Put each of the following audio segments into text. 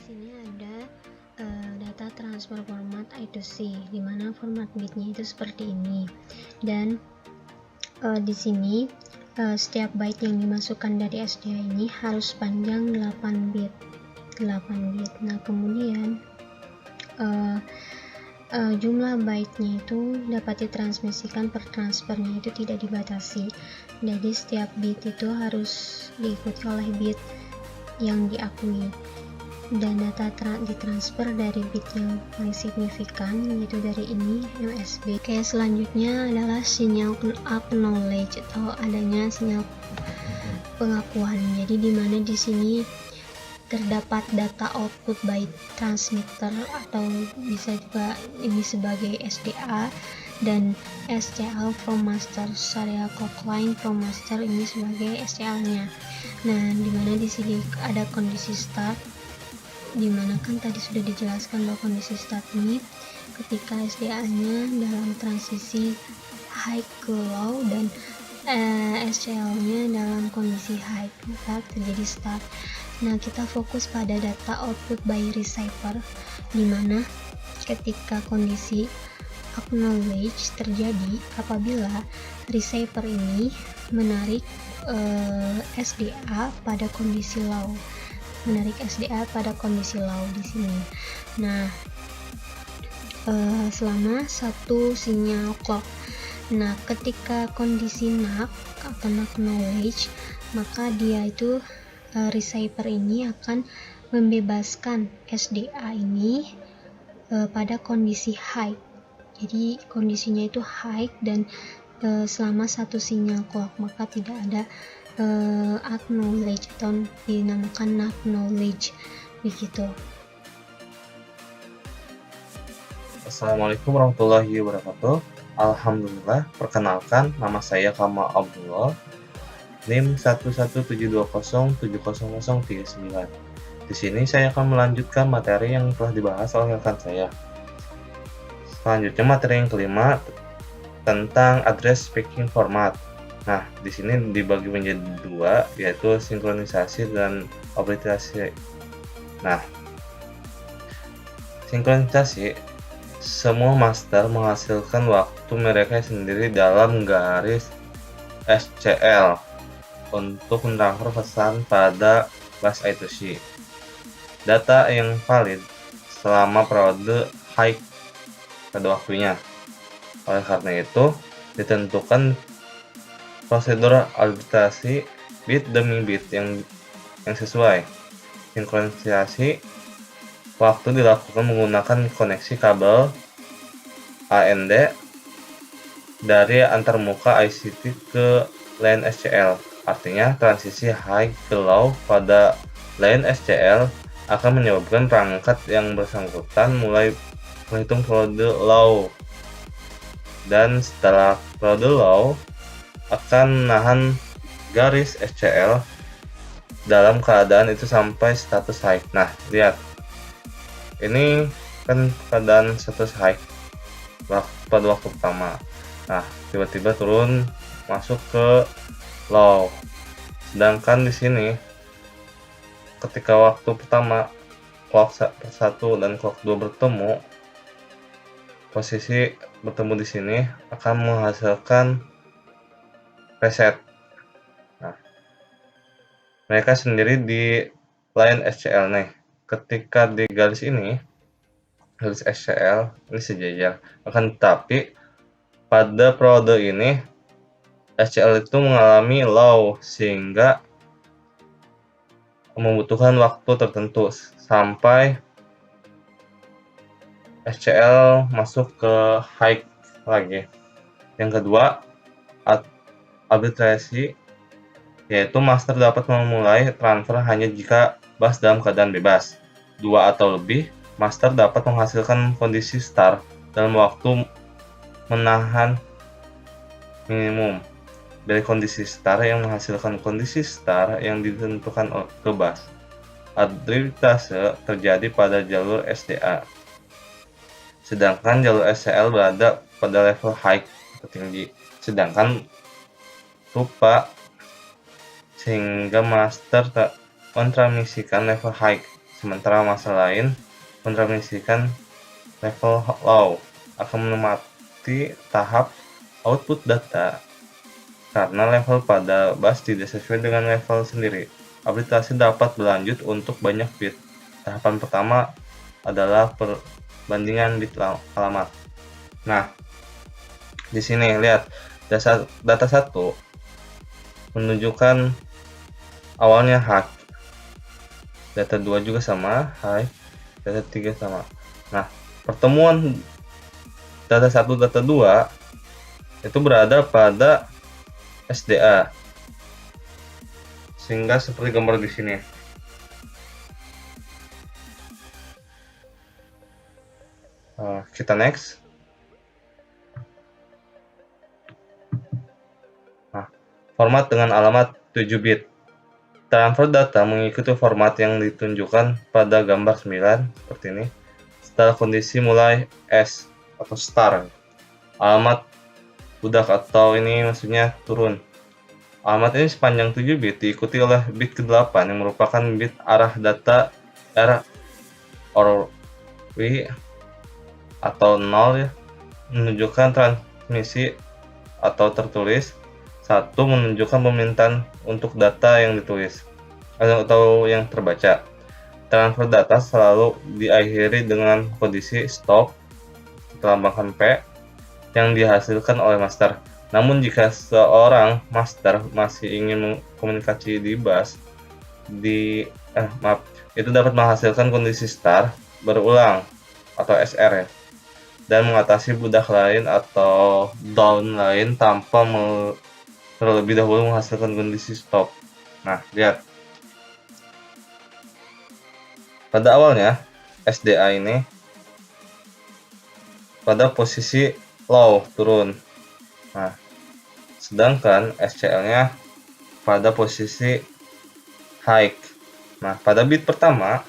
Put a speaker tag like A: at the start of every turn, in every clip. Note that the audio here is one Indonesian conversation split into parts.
A: sini ada data transfer format I2C, di mana format bitnya itu seperti ini. Dan di sini setiap byte yang dimasukkan dari SDA ini harus panjang 8 bit. Nah, kemudian jumlah byte-nya itu dapat ditransmisikan per transfernya itu tidak dibatasi. Jadi setiap bit itu harus diikuti oleh bit yang diakui, dan data ditransfer dari bit yang paling signifikan, yaitu dari ini MSB. Oke, selanjutnya adalah sinyal acknowledge atau adanya sinyal pengakuan. Jadi dimana di sini terdapat data output by transmitter, atau bisa juga ini sebagai SDA, dan SCL from master, serial clock line from master ini sebagai SCL-nya. Nah, dimana di sini ada kondisi start, dimana kan tadi sudah dijelaskan bahwa kondisi start ini ketika SDA-nya dalam transisi high ke low, dan SCL-nya dalam kondisi high, maka terjadi start. Nah, kita fokus pada data output by receiver, dimana ketika kondisi acknowledge terjadi apabila receiver ini menarik SDA pada kondisi low, di sini. Nah, selama satu sinyal clock. Nah, ketika kondisi NAK atau acknowledge, maka dia itu receiver ini akan membebaskan SDA ini pada kondisi high. Jadi kondisinya itu high, dan selama satu sinyal clock, maka tidak ada acknowledge atau dinamakan acknowledge begitu.
B: Assalamualaikum warahmatullahi wabarakatuh. Alhamdulillah, perkenalkan, nama saya Kamal Abdullah, NIM 11720700039. Di sini saya akan melanjutkan materi yang telah dibahas oleh rekan saya. Selanjutnya materi yang kelima tentang address packing format. Nah, di sini dibagi menjadi dua, yaitu sinkronisasi dan obliterasi. Nah, sinkronisasi, semua master menghasilkan waktu mereka sendiri dalam garis SCL untuk mentransfer pesan pada bus I2C. Data yang valid selama periode high pada waktunya. Oleh karena itu, ditentukan prosedur arbitrasi bit demi bit yang sesuai. Sinkronisasi waktu dilakukan menggunakan koneksi kabel AND dari antarmuka ICT ke line SCL. Artinya, transisi high ke low pada line SCL akan menyebabkan perangkat yang bersangkutan mulai menghitung periode low, dan setelah periode low akan menahan garis SCL dalam keadaan itu sampai status high. Nah, lihat, ini kan keadaan status high pada waktu pertama. Nah, tiba-tiba turun masuk ke low. Sedangkan di sini ketika waktu pertama clock 1 dan clock 2 bertemu, posisi bertemu di sini akan menghasilkan reset. Nah, mereka sendiri di line SCL nih. Ketika di garis ini, garis SCL ini sejajar. Akan tetapi pada periode ini SCL itu mengalami low, sehingga membutuhkan waktu tertentu sampai SCL masuk ke high lagi. Yang kedua, arbitrasi, yaitu master dapat memulai transfer hanya jika bus dalam keadaan bebas. 2 atau lebih, master dapat menghasilkan kondisi start dalam waktu menahan minimum dari kondisi start yang menghasilkan kondisi start yang ditentukan ke bus. Arbitrase terjadi pada jalur SDA, sedangkan jalur SCL berada pada level high tertinggi, sedangkan lupa sehingga master mentransmisikan level high sementara masa lain mentransmisikan level low akan menikmati tahap output data karena level pada bus tidak sesuai dengan level sendiri. Aplikasi dapat berlanjut untuk banyak bit. Tahapan pertama adalah perbandingan bit alamat. Nah, di sini lihat data 1 menunjukkan awalnya high. Data 2 juga sama, high. Data 3 sama. Nah, pertemuan data 1 data 2 itu berada pada SDA. Sehingga seperti gambar di sini. Kita next. Nah, format dengan alamat 7 bit. Transfer data mengikuti format yang ditunjukkan pada gambar 9 seperti ini. Setelah kondisi mulai S atau star, alamat budak atau ini maksudnya turun. Alamat ini sepanjang 7 bit diikuti oleh bit ke-8 yang merupakan bit arah data R or W atau 0 ya, menunjukkan transmisi atau tertulis. 1 menunjukkan permintaan untuk data yang ditulis atau yang terbaca. Transfer data selalu diakhiri dengan kondisi stop dilambangkan P yang dihasilkan oleh master. Namun jika seorang master masih ingin komunikasi di bus itu dapat menghasilkan kondisi star berulang atau SR ya, dan mengatasi budak lain atau down lain tanpa terlebih dahulu menghasilkan kondisi stop. Nah, lihat. Pada awalnya, SDA ini pada posisi low, turun. Nah, sedangkan SCL-nya pada posisi high. Nah, pada bit pertama,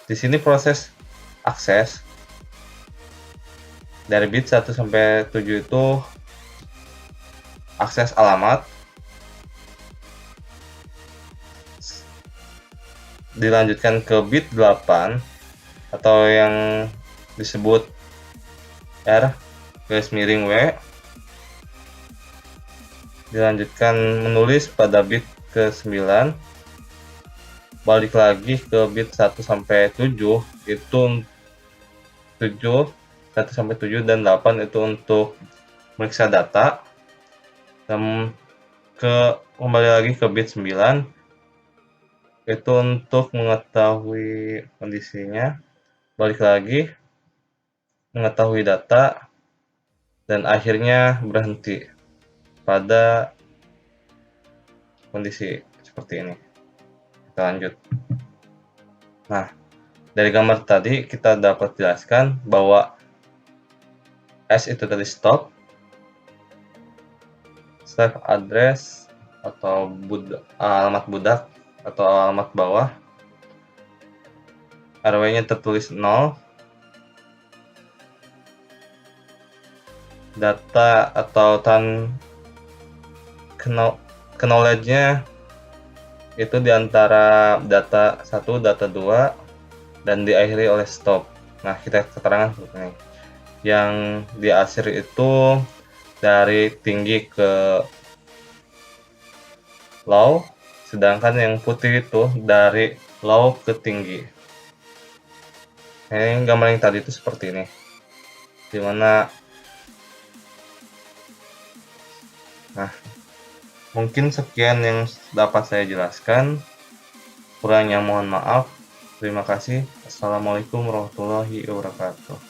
B: di sini proses akses dari bit 1 sampai 7 itu akses alamat, dilanjutkan ke bit 8 atau yang disebut R garis miring W, dilanjutkan menulis pada bit ke 9, balik lagi ke bit 1 sampai 7 itu 1 sampai 7 dan 8 itu untuk meriksa data, dan kembali lagi ke bit 9 itu untuk mengetahui kondisinya, balik lagi mengetahui data, dan akhirnya berhenti pada kondisi seperti ini. Kita lanjut. Nah, dari gambar tadi kita dapat jelaskan bahwa S itu tadi stop, save address atau alamat budak atau alamat bawah, RW-nya tertulis 0, data atau knowledge-nya itu diantara data 1, data 2, dan diakhiri oleh stop. Nah, kita keterangan seperti ini. Yang di akhir itu dari tinggi ke low, sedangkan yang putih itu dari low ke tinggi. Ini gambar yang tadi itu seperti ini, dimana mungkin sekian yang dapat saya jelaskan, kurangnya mohon maaf. Terima kasih. Assalamualaikum warahmatullahi wabarakatuh.